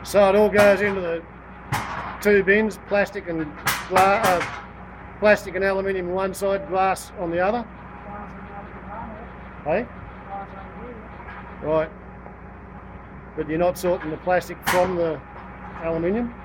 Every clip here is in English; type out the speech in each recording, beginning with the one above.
So it all goes into the two bins, plastic and aluminium on one side, glass on the other. Hey? Right. But you're not sorting the plastic from the aluminium?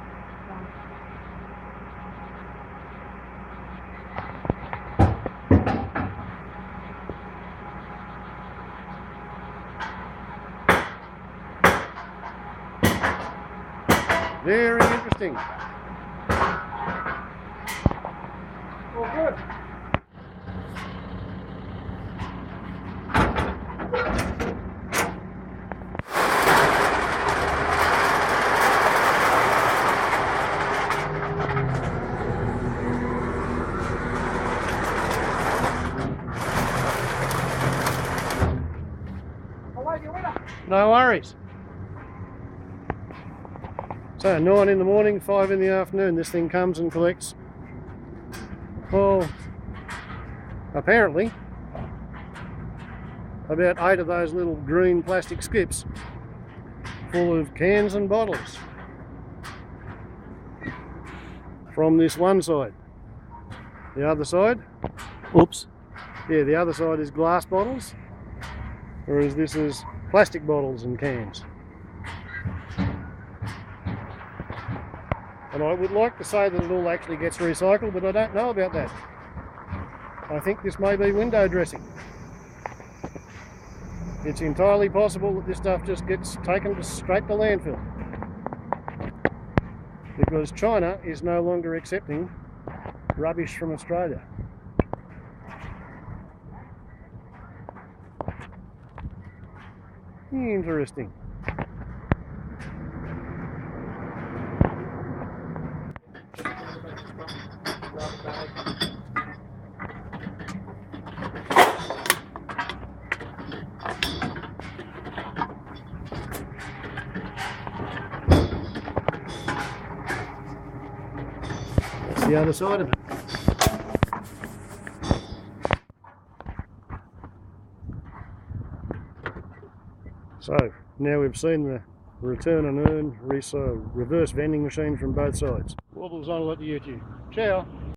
Very interesting. All good. No worries. So 9 in the morning, 5 in the afternoon, this thing comes and collects, well, apparently, about 8 of those little green plastic skips full of cans and bottles from this one side. The other side, oops, yeah, the other side is glass bottles, whereas this is plastic bottles and cans. And I would like to say that it all actually gets recycled, but I don't know about that. I think this may be window dressing. It's entirely possible that this stuff just gets taken straight to landfill, because China is no longer accepting rubbish from Australia. Interesting. That's the other side of it. So now we've seen the return and earn reverse vending machine from both sides. Wobbles on a lot to YouTube. Ciao.